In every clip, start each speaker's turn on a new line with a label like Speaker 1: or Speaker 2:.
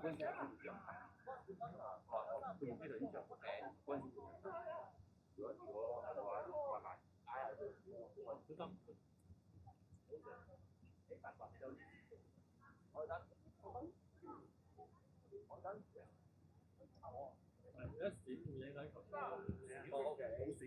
Speaker 1: 嗰陣時係咁樣，佢用非常之長嗰陣時。如果嘅話，慢慢小心。一閃會影響球隊。哦，OK，冇閃，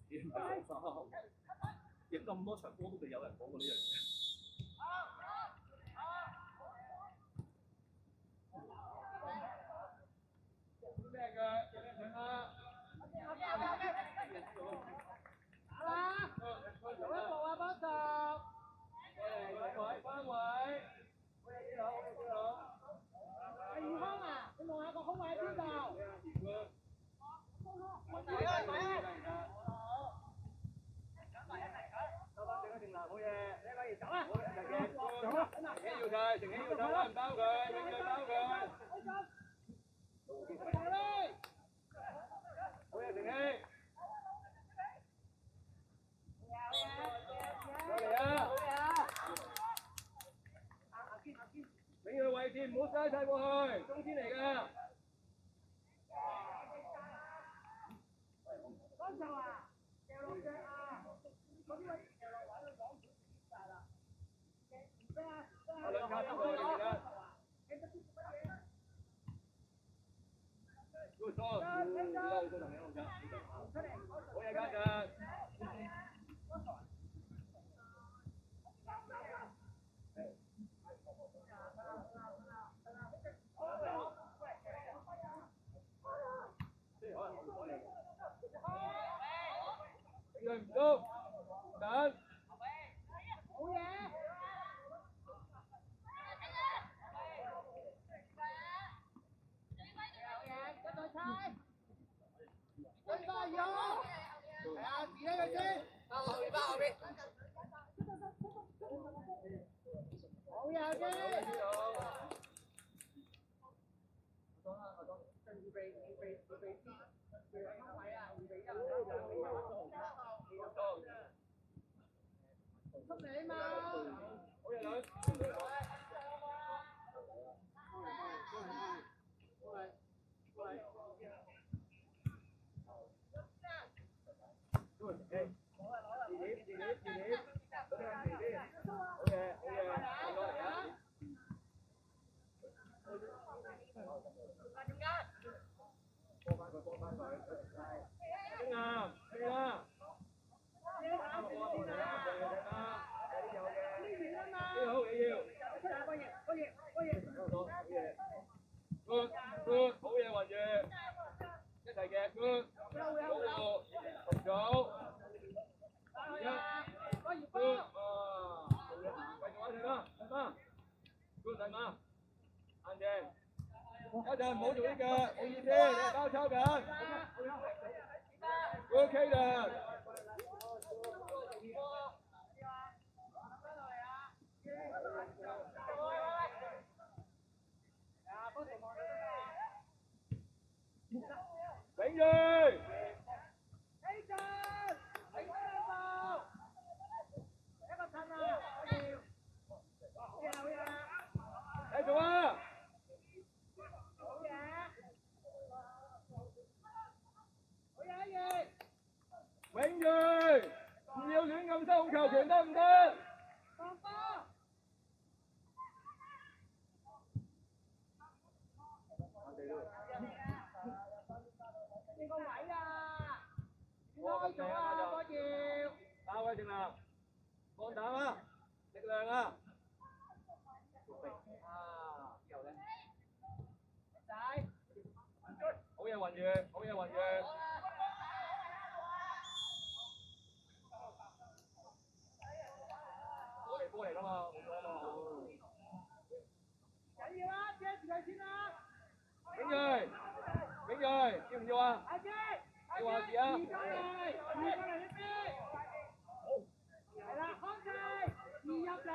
Speaker 1: 閃唔係放心。影咁多場波都未有人講過呢樣嘢。咩嘅？咩啊？做一步啊，幫手！翻位。阿宇康啊，你望下個空位喺邊度？好嘢，走啊！走啊！成起要佢，成起要佢，唔包佢，永遠包佢。好嘢，成起。過嚟啊！俾佢位置，唔好嘥晒過去，中堅嚟㗎。幫手啊！掉落腳啊！嗰啲位掉落位都講曬啦。兩卡得喎，你記得。good ball，好個同你好㗎。好嘢，家陣。佢唔高，等。好嘢。跟翻咗，係啊，自己嘅先，包後邊，包後邊。好嘢，機。出嚟嘛！好嘢，女。good， 好嘢，雲月，一齊嘅 good， 同組，good， 繼續玩佢啦，大媽 ，good 大媽，硬淨，一陣唔好做呢腳，冇意思，你係包抄緊 ，good Kaden。俾佢，繼續啊！永瑞，唔要亂咁收球權得唔得？你個位啊！開咗啊，個要。打位定啦，放膽啊！力量啊！之後咧，好嘢雲月，好嘢雲月。波嚟㗎嘛，冇錯啊嘛。緊要啊，遮住佢先啦。永瑞，永瑞，要唔要啊？阿姐，你話事啊？移過嚟呢邊。係啦，康記，移入嚟。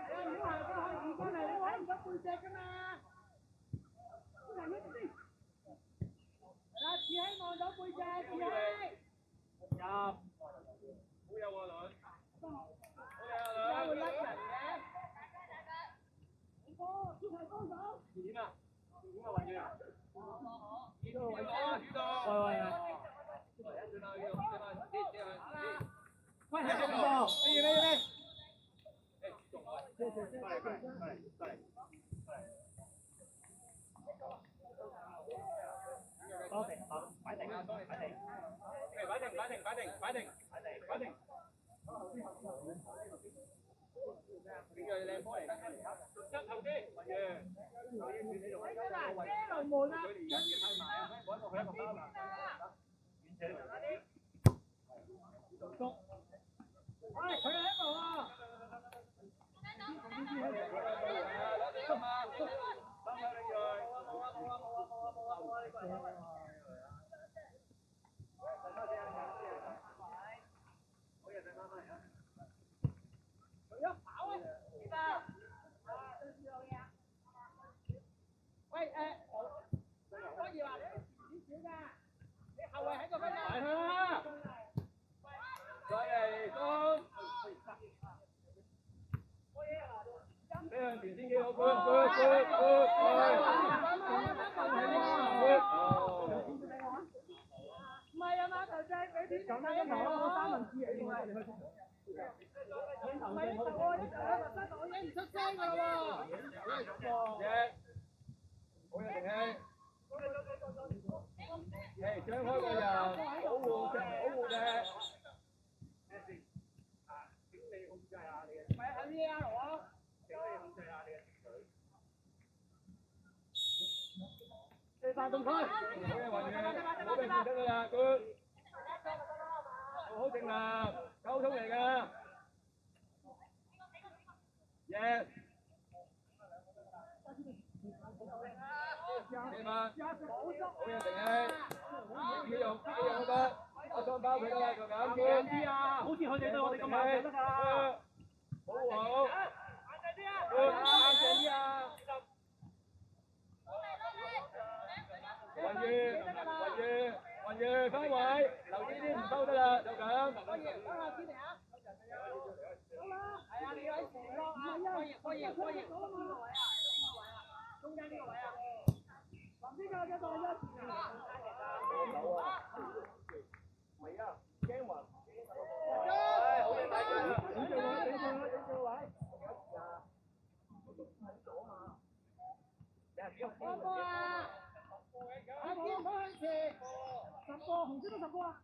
Speaker 1: 你唔好行過去，移過嚟，你睇唔到背脊㗎嘛。係啦，自己望到背脊，自己。入。好有喎，女。好有女。會甩人嘅。好，呢台幫手。點啊？點啊，雲源？呢個位置啊，主導。
Speaker 2: 喂，喺邊度？你。多謝，擺定啊，擺定。擺定。
Speaker 1: 邊個靚波嚟？側後啲，雲源。
Speaker 2: 車龍門啊！
Speaker 1: 揾到佢一個包啦。
Speaker 2: 喂，佢喺度啊！喂，可以話你少㗎，你後衞喺度㗎嘛？
Speaker 1: 埋去啦！再嚟攻！飛向前先幾好，
Speaker 2: 唔係啊嘛，頭仔俾啲咁樣講三文治嚟㗎嘛，唔係呢頭喎，呢頭喺度我已經唔出聲㗎啦喎。
Speaker 1: 好有定氣。誒，張開個人，保護隻。
Speaker 2: 咪係 VR 喎。四發動區。
Speaker 1: 好嘅，雲源，冇俾唔得㗎啦，佢。做好正南，溝通嚟㗎。Yes。幾萬？好有定氣。幾用嗰筆，我雙包佢得啦，就咁。
Speaker 2: 啲啊，好似佢哋對我哋咁猛就得㗎啦。
Speaker 1: 保護好。
Speaker 2: 硬淨啲啊！
Speaker 1: 雲源，翻位，留意啲唔收得啦，就咁。
Speaker 2: 係啊，你喺前咯啊！科業，中間呢個位啊！林邊個當一次啊？
Speaker 1: 係啊，驚雲。係，好嘢，大家。頂住位。
Speaker 2: 波波啊！阿堅唔好向前，10個，紅色都10個啊！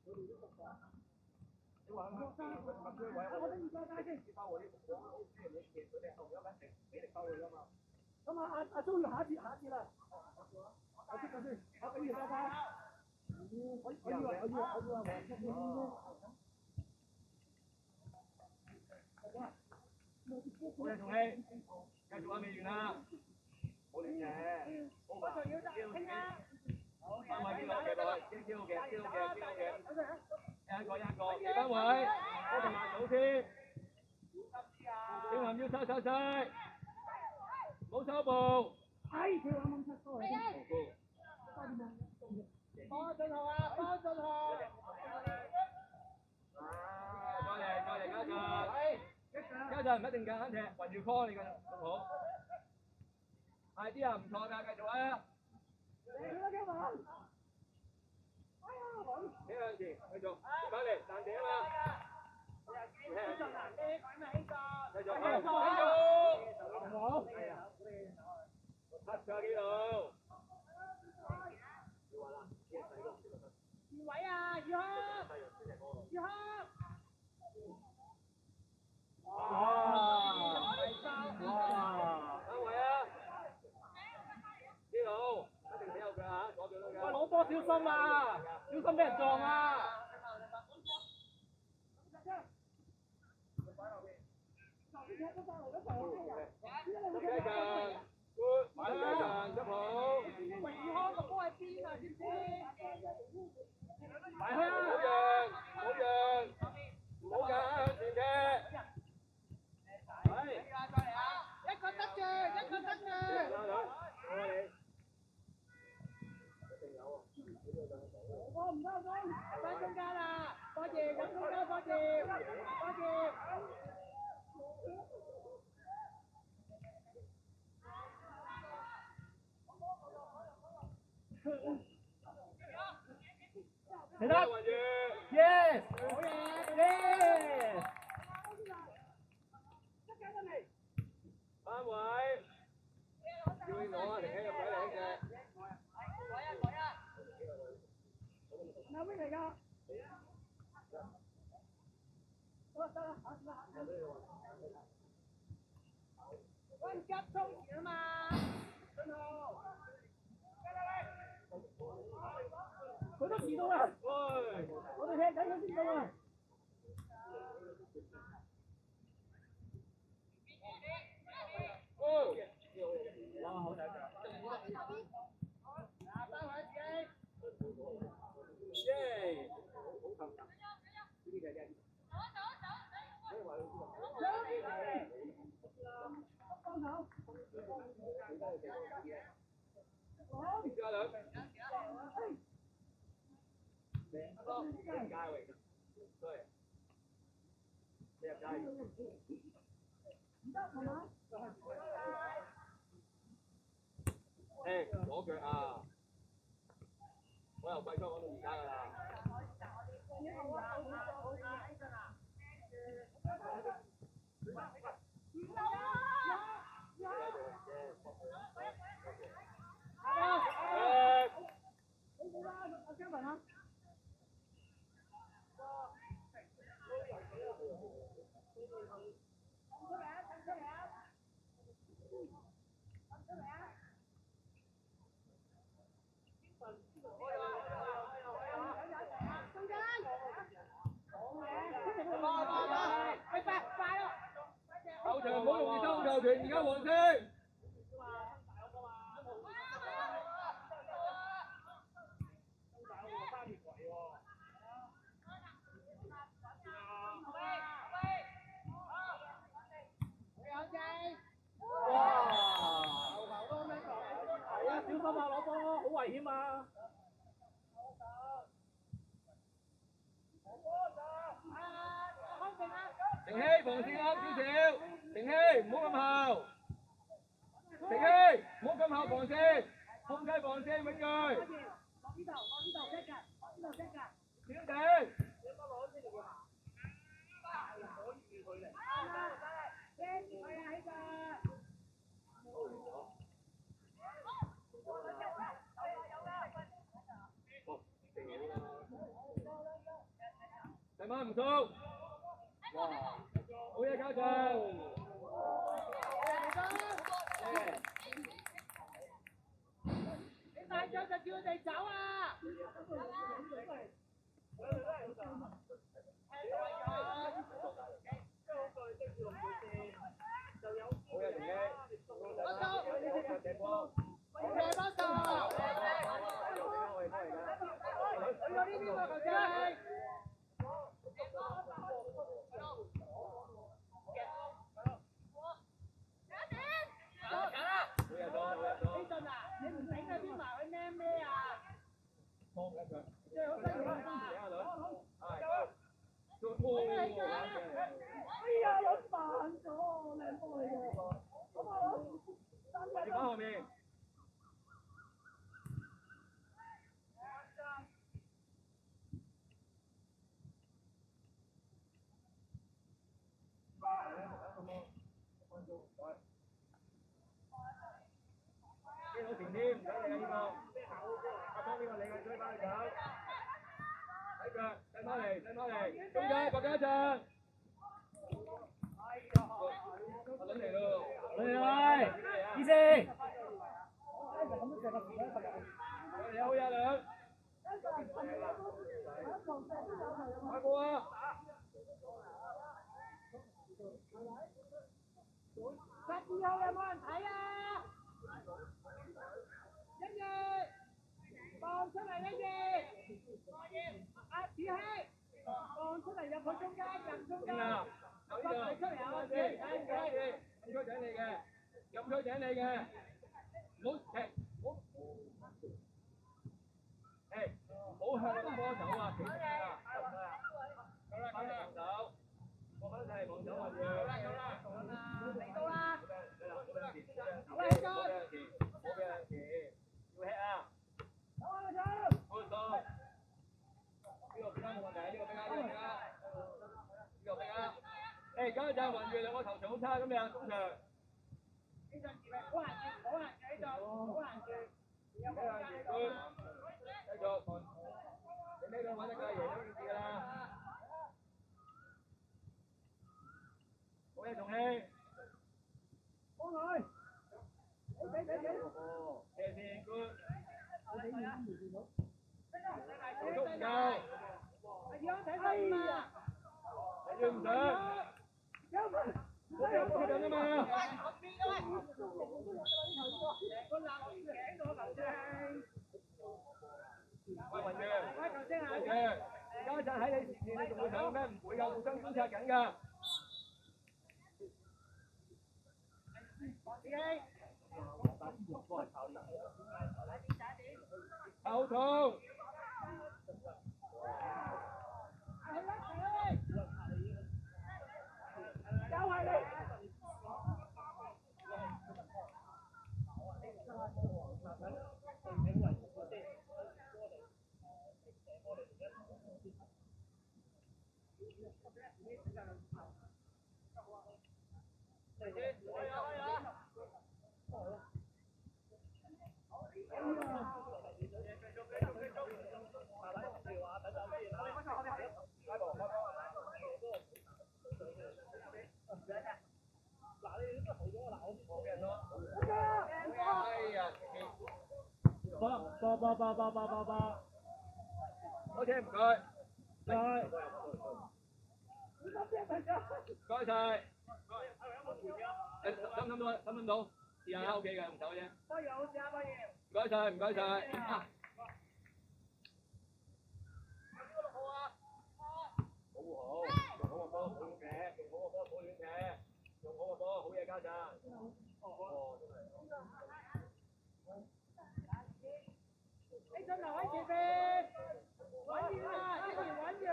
Speaker 2: 我哋唔再帶先。咁阿鍾要下一節啦。我知佢先，我俾完大家。我以為黃色先。
Speaker 1: 好嘢，同氣，繼續玩未完啦，冇亂嘅。
Speaker 2: 我仲要傾啊！
Speaker 1: 翻位邊個嘅落去？幾號嘅？一個，幾翻位？我同埋組先。正南要晒，冇收步。
Speaker 2: 係，佢啱啱出多嚟。方俊豪啊，方俊豪。
Speaker 1: 再嚟，家陣唔一定夾硬踢，雲耀科你嘅仲好。係啲人唔錯㗎，繼續啊！企向前，繼續，翻嚟彈地啊嘛！繼續，好，黑咗幾度？
Speaker 2: 二位啊，宇康！
Speaker 1: 哇！三位啊！呢度一定死有腳嚇，左腳都㗎。
Speaker 2: 喂，攞波小心啊！小心俾人撞啊！
Speaker 1: 買啦，執好。
Speaker 2: 喂，宇康個波喺邊啊？知唔知？
Speaker 1: 埋去啊！唔好讓，唔好㗎，前踢。係。
Speaker 2: 一個得住。我唔得，翻中間啦！多謝，入中間多謝。你得
Speaker 1: 雲宇
Speaker 2: ，yes，好嘢，yes。
Speaker 1: 翻位，要你攞啊，停喺入位嚟嘅。
Speaker 2: 有咩嚟㗎？喂，急衝啊嘛！佢都遲到啦，
Speaker 1: 喂，
Speaker 2: 我哋踢緊佢先到啊！
Speaker 1: 哦，
Speaker 2: 哇，好睇㗎！
Speaker 1: 耶！加兩。加位。對。你入加。誒，左腳啊！我由季初講到而家㗎啦。後場唔好容易收球權，而家黃色。
Speaker 2: 小心啊，攞波，好危險啊！
Speaker 1: 停希，防線啱少少。停希，唔好咁後。停希，唔好咁後防線。控制防線，永鋭。小頂。細孖唔鬆。哇！好嘢，家長。
Speaker 2: 你大咗就叫佢哋走啊！
Speaker 1: 你翻後面。呢好前添，唔使你啊呢個。阿康呢個你嘅，追翻去走。睇腳，睇翻嚟，睇翻嚟，中間國家一陣。我準嚟咯。
Speaker 2: 嚟，醫生。
Speaker 1: 有好嘢兩。快過啊！12
Speaker 2: 號有冇人睇啊？一月，放出嚟一月。阿子希，放出嚟入去中間，入中間。
Speaker 1: 有呢度。
Speaker 2: 出嚟啊！
Speaker 1: 禁區頂你嘅，禁區頂你嘅，唔好踢，唔好。誒，唔好向個波走啊！企定啊！翻嚟防守，過翻嚟防守啊！
Speaker 2: 嚟到啦！
Speaker 1: 好兩次，要吃啊！
Speaker 2: 走啊！走！
Speaker 1: 好多。係家陣雲住兩個頭場好差咁樣，中場。
Speaker 2: 呢陣時咪好難住，好難住呢度，好難住。有冇間呢度？
Speaker 1: 繼續，你呢個揾得㗎，贏咗件事㗎啦。好嘢，仲氣。
Speaker 2: 幫佢。俾。
Speaker 1: 射線 good。
Speaker 2: 速
Speaker 1: 度唔夠。
Speaker 2: 阿楊睇睇嘛。
Speaker 1: 你要唔想？我有波緊啊嘛。喂，雲月，家陣喺你前面，你仲會想咩？唔會㗎，互相觀察緊㗎。後頭。波。好車唔該。該晒。諗唔到？試下 OK 嘅，用手啫。唔該晒，唔該晒。保護好，用好個波，好遠嘅，用好個波，好遠嘅，用好個波，好嘢家陣。
Speaker 2: 你進留喺前邊，穩住啊！呢條穩住。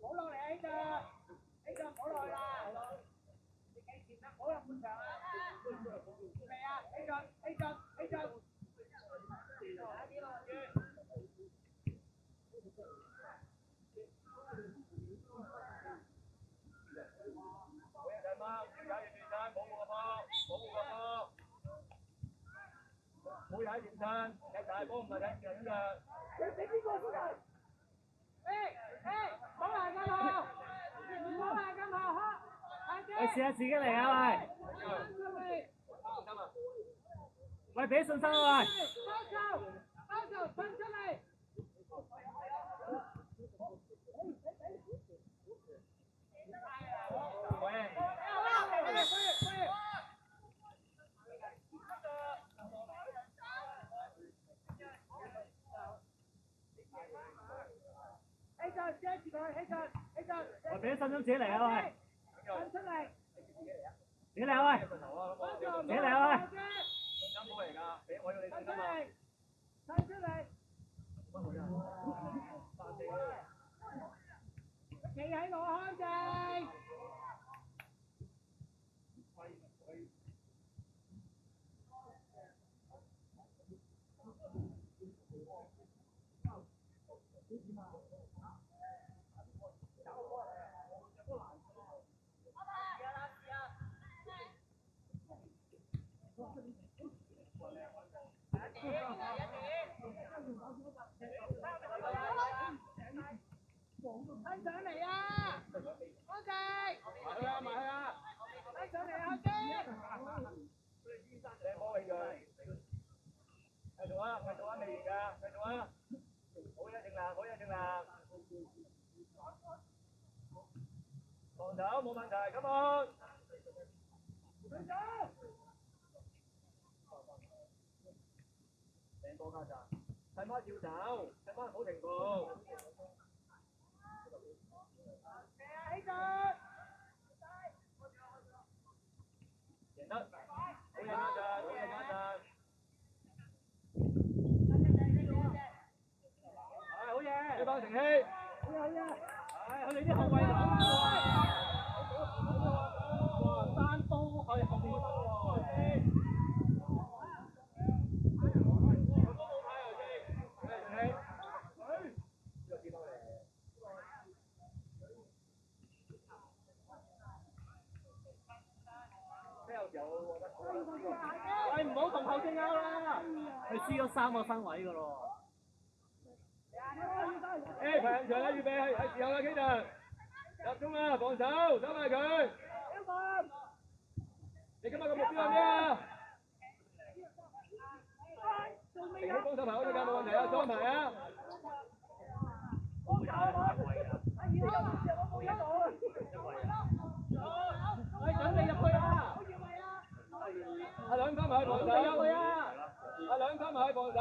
Speaker 2: 好落嚟啊！呢隻唔好落啦，你幾前啦？唔好入半場啊！未啊？呢隻。
Speaker 1: 冇踩前身，踢大波唔係踢人㗎。
Speaker 2: 你邊個出嚟？冇嚟咁好，冇嚟咁好，
Speaker 3: 你試下自己嚟啊喂！喂，俾信心啊喂！
Speaker 2: 包球，噴出嚟！
Speaker 3: 喂，俾信心自己嚟啊喂！
Speaker 2: 噴出嚟！
Speaker 3: 自己嚟啊喂！自己嚟啊喂！
Speaker 1: 信心波嚟㗎，俾我要你信心啊！
Speaker 2: 噴出嚟！企喺我康正。翻上嚟啊！安靜。埋去啊！翻上嚟啊！安靜。
Speaker 1: 射波起佢。繼續啊！未完㗎，繼續啊！好嘢正南，好嘢正南。防守冇問題 ，come on。
Speaker 2: 進走。
Speaker 1: 掟波家陣，睇翻照走，睇翻唔好停步。
Speaker 2: 起腳。
Speaker 1: 贏得，好嘢家陣，好嘢家陣。好嘢，呢班成希。
Speaker 2: 好嘢。
Speaker 3: 佢哋啲後衞
Speaker 1: 喂，唔好同後正拗啦。
Speaker 3: 佢輸咗3個身位噶咯。
Speaker 1: 誒，排人場啦，預備係時候啦 ，Kaden，集中啦，防守，收埋佢。你今日個目標係咩啊？停起幫手排好隻㗎，冇問題啊，裝埋啊！喂，準備入去啊！阿兩分埋去防守，入去啊！阿兩分埋去防守。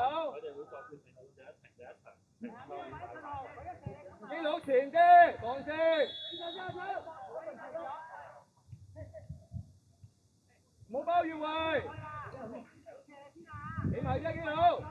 Speaker 1: 記錄前啲，防線。唔好包越位。企埋啫，記錄。